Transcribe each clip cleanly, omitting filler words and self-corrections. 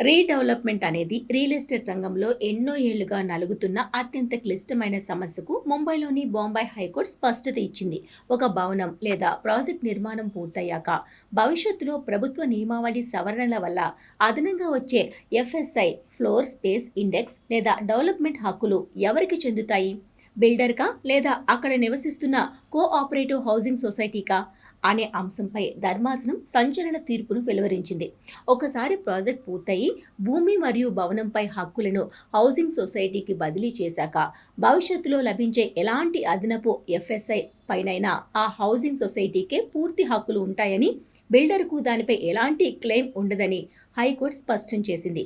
Redevelopment అనేది real estate రంగంలో ఎన్నో ఏళ్లుగా నలుగుతున్న అత్యంత క్లిష్టమైన సమస్యకు ముంబైలోని బొంబాయి హైకోర్టు స్పష్టత ఇచ్చింది. ఒక భవనం లేదా ప్రాజెక్ట్ నిర్మాణం పూర్తయ్యాక భవిష్యత్తులో ప్రభుత్వ నియమావళి సవరణల వల్ల అదనంగా వచ్చే ఎఫ్ఎస్ఐ ఫ్లోర్ స్పేస్ ఇండెక్స్ లేదా డెవలప్మెంట్ హక్కులు ఎవరికి చెందుతాయి? బిల్డర్కా లేదా అక్కడ నివసిస్తున్న కోఆపరేటివ్ హౌసింగ్ సొసైటీకా అనే అంశంపై ధర్మాసనం సంచలన తీర్పును వెలువరించింది. ఒకసారి ప్రాజెక్ట్ పూర్తయి భూమి మరియు భవనంపై హక్కులను హౌసింగ్ సొసైటీకి బదిలీ చేశాక భవిష్యత్తులో లభించే ఎలాంటి అదనపు ఎఫ్ఎస్ఐ పైనైనా ఆ హౌసింగ్ సొసైటీకే పూర్తి హక్కులు ఉంటాయని, బిల్డర్కు దానిపై ఎలాంటి క్లెయిమ్ ఉండదని హైకోర్టు స్పష్టం చేసింది.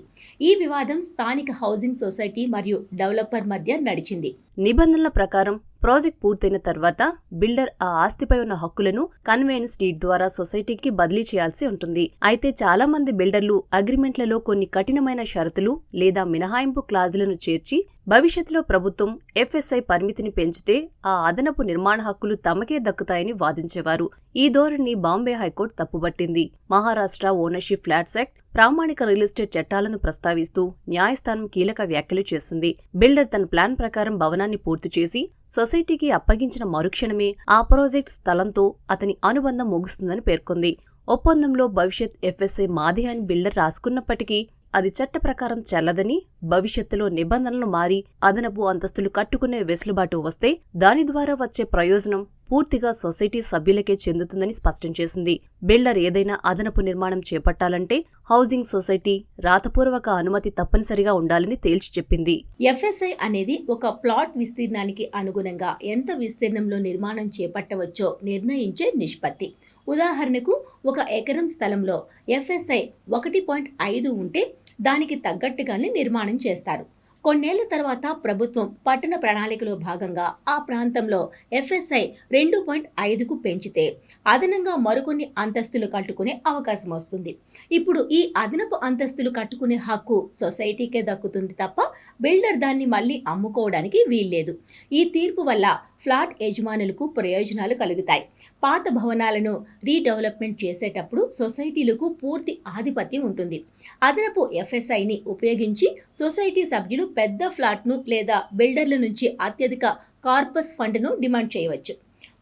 ఈ వివాదం స్థానిక హౌసింగ్ సొసైటీ మరియు డెవలపర్ మధ్య నడిచింది. నిబంధనల ప్రకారం ప్రాజెక్ట్ పూర్తయిన తర్వాత బిల్డర్ ఆ ఆస్తిపై ఉన్న హక్కులను కన్వేయన్స్ డీడ్ ద్వారా సొసైటీకి బదిలీ చేయాల్సి ఉంటుంది. అయితే చాలా మంది బిల్డర్లు అగ్రిమెంట్లలో కొన్ని కఠినమైన షరతులు లేదా మినహాయింపు క్లాజులను చేర్చి భవిష్యత్తులో ప్రభుత్వం ఎఫ్ఎస్ఐ పరిమితిని పెంచితే ఆ అదనపు నిర్మాణ హక్కులు తమకే దక్కుతాయని వాదించేవారు. ఈ ధోరణిని బాంబే హైకోర్టు తప్పుబట్టింది. మహారాష్ట్ర ఓనర్షిప్ ఫ్లాట్స్ యాక్ట్, ప్రామాణిక రియల్ ఎస్టేట్ చట్టాలను ప్రస్తావిస్తూ న్యాయస్థానం కీలక వ్యాఖ్యలు చేసింది. బిల్డర్ తన ప్లాన్ ప్రకారం భవనాన్ని పూర్తి చేసి సొసైటీకి అప్పగించిన మరుక్షణమే ఆ ప్రాజెక్ట్ స్థలంతో అతని అనుబంధం ముగుస్తుందని పేర్కొంది. ఒప్పందంలో భవిష్యత్ ఎఫ్ఎస్ఐ మాదే అని బిల్డర్ రాసుకున్నప్పటికీ అది చట్ట ప్రకారం చెల్లదని, భవిష్యత్తులో నిబంధనలు మారి అదనపు అంతస్తులు కట్టుకునే వెసులుబాటు వస్తే దాని ద్వారా వచ్చే ప్రయోజనం పూర్తిగా సొసైటీ సభ్యులకే చెందుతుందని స్పష్టం చేసింది. బిల్డర్ ఏదైనా అదనపు నిర్మాణం చేపట్టాలంటే హౌసింగ్ సొసైటీ రాతపూర్వక అనుమతి తప్పనిసరిగా ఉండాలని తేల్చి చెప్పింది. ఎఫ్ఎస్ఐ అనేది ఒక ప్లాట్ విస్తీర్ణానికి అనుగుణంగా ఎంత విస్తీర్ణంలో నిర్మాణం చేపట్టవచ్చో నిర్ణయించే నిష్పత్తి. ఉదాహరణకు, 1 ఎకరం స్థలంలో ఎఫ్ఎస్ఐ 1.5 ఉంటే దానికి తగ్గట్టుగానే నిర్మాణం చేస్తారు. కొన్నేళ్ల తర్వాత ప్రభుత్వం పట్టణ ప్రణాళికలో భాగంగా ఆ ప్రాంతంలో ఎఫ్ఎస్ఐ 2.5కు పెంచితే అదనంగా మరికొన్ని అంతస్తులు కట్టుకునే అవకాశం వస్తుంది. ఇప్పుడు ఈ అదనపు అంతస్తులు కట్టుకునే హక్కు సొసైటీకే దక్కుతుంది తప్ప బిల్డర్ దాన్ని మళ్లీ అమ్ముకోవడానికి వీల్లేదు. ఈ తీర్పు వల్ల ఫ్లాట్ యజమానులకు ప్రయోజనాలు కలుగుతాయి. పాత భవనాలను రీడెవలప్మెంట్ చేసేటప్పుడు సొసైటీలకు పూర్తి ఆధిపత్యం ఉంటుంది. అదనపు ఎఫ్ఎస్ఐని ఉపయోగించి సొసైటీ సభ్యులు పెద్ద ఫ్లాట్ను లేదా బిల్డర్ల నుంచి అత్యధిక కార్పస్ ఫండ్ను డిమాండ్ చేయవచ్చు.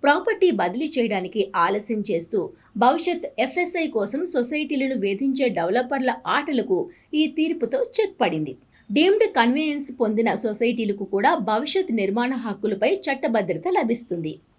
ప్రాపర్టీ బదిలీ చేయడానికి ఆలస్యం చేస్తూ భవిష్యత్ ఎఫ్ఎస్ఐ కోసం సొసైటీలను వేధించే డెవలపర్ల ఆటలకు ఈ తీర్పుతో చెక్ పడింది. డీమ్డ్ కన్వేయన్స్ పొందిన సొసైటీలకు కూడా భవిష్యత్ నిర్మాణ హక్కులపై చట్టభద్రత లభిస్తుంది.